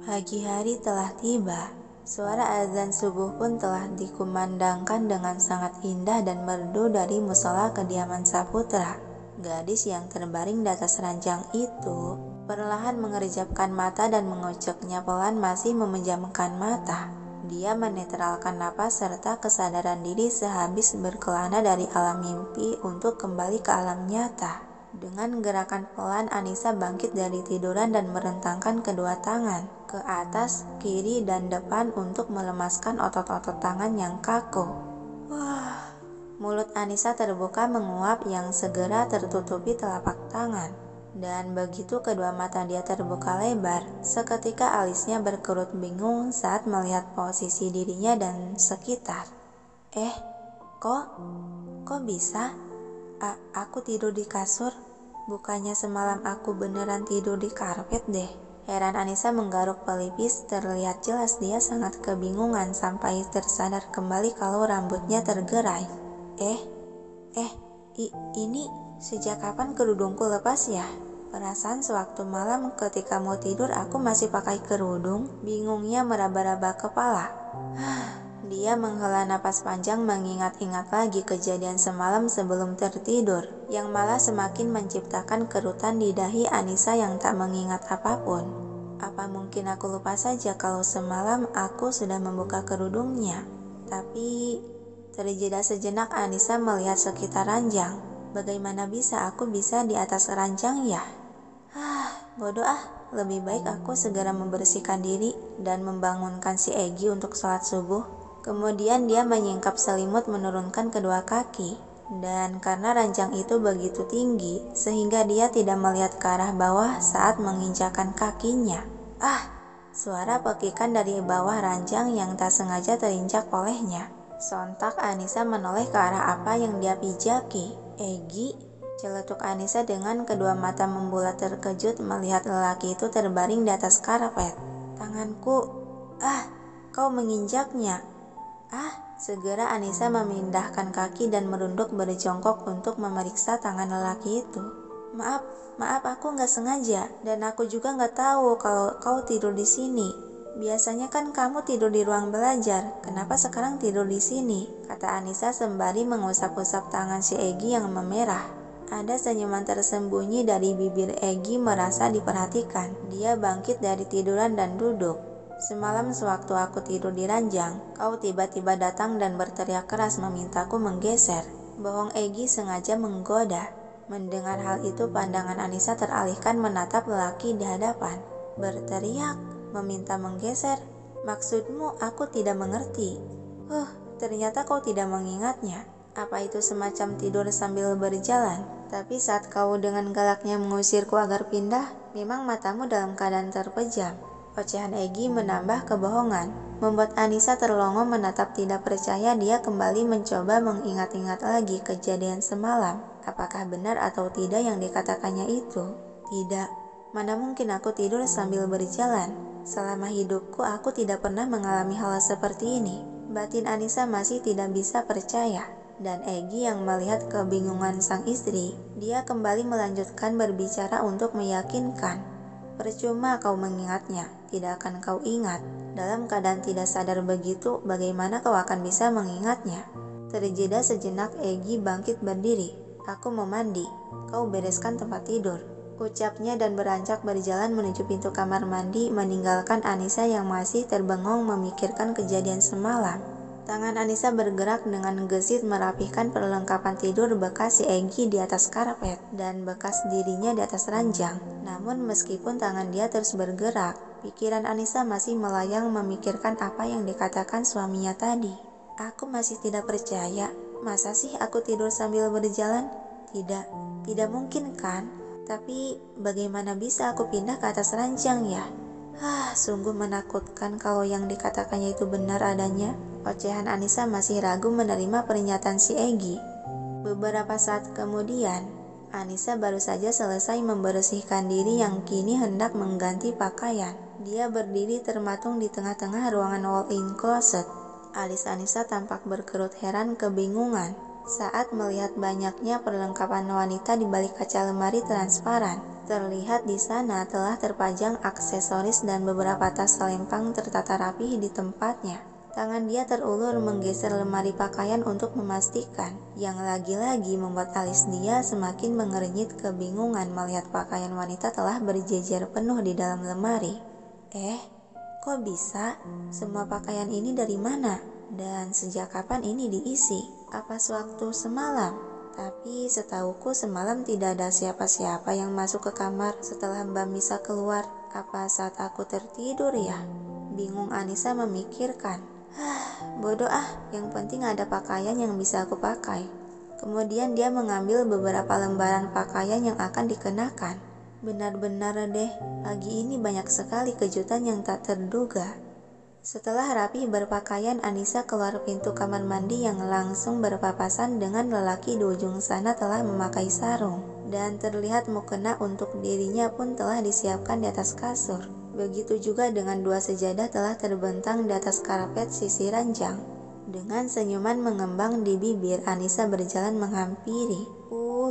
Pagi hari telah tiba. Suara azan subuh pun telah dikumandangkan dengan sangat indah dan merdu dari musola kediaman Saputra. Gadis yang terbaring di atas ranjang itu perlahan mengerjapkan mata dan menguceknya pelan masih memejamkan mata. Dia menetralkan napas serta kesadaran diri sehabis berkelana dari alam mimpi untuk kembali ke alam nyata. Dengan gerakan pelan, Anissa bangkit dari tiduran dan merentangkan kedua tangan ke atas, kiri, dan depan untuk melemaskan otot-otot tangan yang kaku. Wah, mulut Anissa terbuka menguap yang segera tertutupi telapak tangan. Dan begitu kedua mata dia terbuka lebar, seketika alisnya berkerut bingung saat melihat posisi dirinya dan sekitar. Kok bisa? Aku tidur di kasur? Bukannya semalam aku beneran tidur di karpet deh. Heran Anissa menggaruk pelipis, terlihat jelas dia sangat kebingungan sampai tersadar kembali kalau rambutnya tergerai. Ini sejak kapan kerudungku lepas ya? Perasaan sewaktu malam ketika mau tidur aku masih pakai kerudung. Bingungnya meraba-raba kepala. Dia menghela napas panjang mengingat-ingat lagi kejadian semalam sebelum tertidur, yang malah semakin menciptakan kerutan di dahi Anissa yang tak mengingat apapun. Apa mungkin aku lupa saja kalau semalam aku sudah membuka kerudungnya? Tapi terjeda sejenak Anissa melihat sekitar ranjang. Bagaimana bisa aku bisa di atas ranjang ya? Bodoh lebih baik aku segera membersihkan diri dan membangunkan si Egi untuk sholat subuh. Kemudian dia menyingkap selimut menurunkan kedua kaki. Dan karena ranjang itu begitu tinggi, sehingga dia tidak melihat ke arah bawah saat menginjakan kakinya. Suara pekikan dari bawah ranjang yang tak sengaja terinjak olehnya. Sontak Anissa menoleh ke arah apa yang dia pijaki. Egi, celetuk Anissa dengan kedua mata membulat terkejut melihat lelaki itu terbaring di atas karpet. Tanganku, kau menginjaknya. Segera Anissa memindahkan kaki dan merunduk berjongkok untuk memeriksa tangan lelaki itu. Maaf, aku nggak sengaja, dan aku juga nggak tahu kalau kau tidur di sini. Biasanya kan kamu tidur di ruang belajar, kenapa sekarang tidur di sini? Kata Anissa sembari mengusap-usap tangan si Egi yang memerah. Ada senyuman tersembunyi dari bibir Egi merasa diperhatikan. Dia bangkit dari tiduran dan duduk. Semalam sewaktu aku tidur di ranjang, kau tiba-tiba datang dan berteriak keras memintaku menggeser. Bohong, Egi sengaja menggoda. Mendengar hal itu, pandangan Anissa teralihkan menatap lelaki di hadapan. Berteriak, meminta menggeser. Maksudmu aku tidak mengerti. Ternyata kau tidak mengingatnya. Apa itu semacam tidur sambil berjalan? Tapi saat kau dengan galaknya mengusirku agar pindah, memang matamu dalam keadaan terpejam. Ocehan Egi menambah kebohongan, membuat Anissa terlongo menatap tidak percaya. Dia kembali mencoba mengingat-ingat lagi kejadian semalam. Apakah benar atau tidak yang dikatakannya itu? Tidak, mana mungkin aku tidur sambil berjalan. Selama hidupku aku tidak pernah mengalami hal seperti ini. Batin Anissa masih tidak bisa percaya. Dan Egi yang melihat kebingungan sang istri, dia kembali melanjutkan berbicara untuk meyakinkan. Percuma kau mengingatnya, tidak akan kau ingat. Dalam keadaan tidak sadar begitu, bagaimana kau akan bisa mengingatnya? Terjeda sejenak, Egi bangkit berdiri. Aku mau mandi, kau bereskan tempat tidur, ucapnya dan beranjak berjalan menuju pintu kamar mandi, meninggalkan Anissa yang masih terbengong memikirkan kejadian semalam. Tangan Anissa bergerak dengan gesit merapihkan perlengkapan tidur bekas si Egi di atas karpet dan bekas dirinya di atas ranjang. Namun meskipun tangan dia terus bergerak, pikiran Anissa masih melayang memikirkan apa yang dikatakan suaminya tadi. Aku masih tidak percaya. Masa sih aku tidur sambil berjalan? Tidak mungkin kan? Tapi bagaimana bisa aku pindah ke atas ranjang ya? Sungguh menakutkan kalau yang dikatakannya itu benar adanya. Ocehan Anissa masih ragu menerima pernyataan si Egi. Beberapa saat kemudian, Anissa baru saja selesai membersihkan diri yang kini hendak mengganti pakaian. Dia berdiri termatung di tengah-tengah ruangan walk-in closet. Alis Anissa tampak berkerut heran kebingungan saat melihat banyaknya perlengkapan wanita di balik kaca lemari transparan. Terlihat di sana telah terpajang aksesoris dan beberapa tas selempang tertata rapih di tempatnya. Tangan dia terulur menggeser lemari pakaian untuk memastikan, yang lagi-lagi membuat alis dia semakin mengernyit kebingungan melihat pakaian wanita telah berjejer penuh di dalam lemari. Kok bisa? Semua pakaian ini dari mana? Dan sejak kapan ini diisi? Apa sewaktu semalam? Tapi setauku semalam tidak ada siapa-siapa yang masuk ke kamar setelah Mbak Misa keluar. Apa saat aku tertidur ya? Bingung Anissa memikirkan. Bodoh yang penting ada pakaian yang bisa aku pakai. Kemudian dia mengambil beberapa lembaran pakaian yang akan dikenakan. Benar-benar deh, pagi ini banyak sekali kejutan yang tak terduga. Setelah rapi berpakaian, Anissa keluar pintu kamar mandi yang langsung berpapasan dengan lelaki di ujung sana telah memakai sarung. Dan terlihat mukena untuk dirinya pun telah disiapkan di atas kasur. Begitu juga dengan 2 sejadah telah terbentang di atas karpet sisi ranjang. Dengan senyuman mengembang di bibir, Anissa berjalan menghampiri.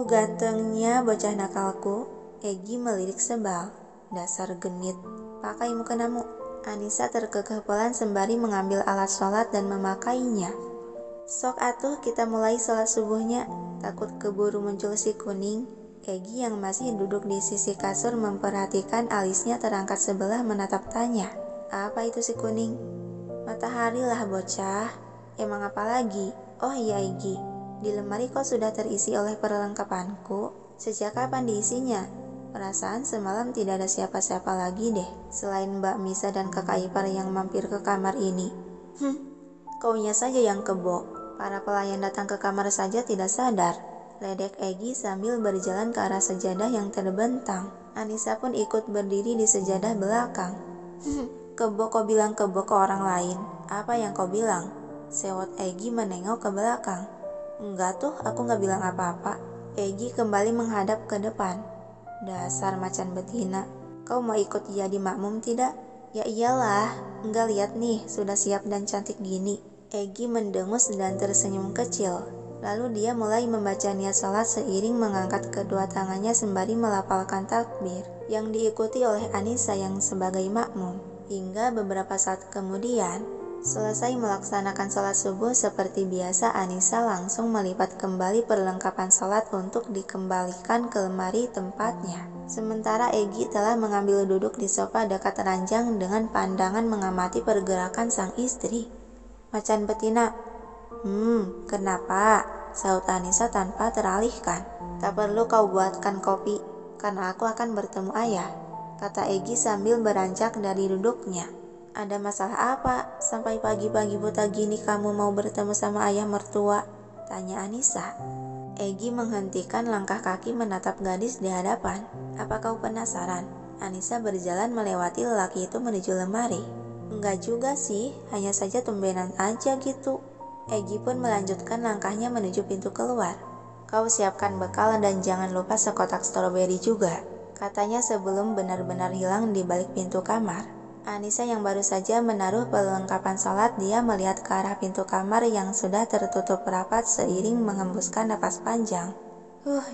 Gantengnya bocah nakalku. Egi melirik sebal. Dasar genit, pakai mukenamu. Anissa terkekeh pelan sembari mengambil alat sholat dan memakainya. Sok atuh kita mulai sholat subuhnya, takut keburu muncul si kuning. Egi yang masih duduk di sisi kasur memperhatikan alisnya terangkat sebelah menatap tanya. Apa itu si kuning? Matahari lah bocah. Emang apa lagi? Oh iya Egi, di lemari kok sudah terisi oleh perlengkapanku? Sejak kapan diisinya? Perasaan semalam tidak ada siapa-siapa lagi deh, selain Mbak Misa dan kakak ipar yang mampir ke kamar ini. Kaunya saja yang kebo. Para pelayan datang ke kamar saja tidak sadar. Ledek Egi sambil berjalan ke arah sejadah yang terbentang. Anissa pun ikut berdiri di sejadah belakang. Kebo kau bilang kebo ke orang lain. Apa yang kau bilang? Sewot Egi menengok ke belakang. Enggak tuh, aku gak bilang apa-apa. Egi kembali menghadap ke depan. Dasar macan betina, kau mau ikut jadi makmum tidak? Ya iyalah, enggak lihat nih, sudah siap dan cantik gini. Egi mendengus dan tersenyum kecil. Lalu dia mulai membaca niat sholat seiring mengangkat kedua tangannya sembari melafalkan takbir, yang diikuti oleh Anissa yang sebagai makmum. Hingga beberapa saat kemudian, selesai melaksanakan sholat subuh seperti biasa, Anissa langsung melipat kembali perlengkapan sholat untuk dikembalikan ke lemari tempatnya. Sementara Egi telah mengambil duduk di sofa dekat ranjang dengan pandangan mengamati pergerakan sang istri. Macan betina. Kenapa? Saut Anissa tanpa teralihkan. Tak perlu kau buatkan kopi, karena aku akan bertemu ayah, kata Egi sambil beranjak dari duduknya. Ada masalah apa? Sampai pagi-pagi buta gini kamu mau bertemu sama ayah mertua? Tanya Anissa. Egi menghentikan langkah kaki menatap gadis di hadapan. Apa kau penasaran? Anissa berjalan melewati lelaki itu menuju lemari. Enggak juga sih, hanya saja tumbenan aja gitu. Egi pun melanjutkan langkahnya menuju pintu keluar. Kau siapkan bekal dan jangan lupa sekotak stroberi juga, katanya sebelum benar-benar hilang di balik pintu kamar. Anissa yang baru saja menaruh perlengkapan sholat, dia melihat ke arah pintu kamar yang sudah tertutup rapat seiring mengembuskan napas panjang.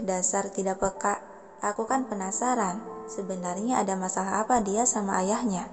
Dasar tidak peka. Aku kan penasaran, sebenarnya ada masalah apa dia sama ayahnya?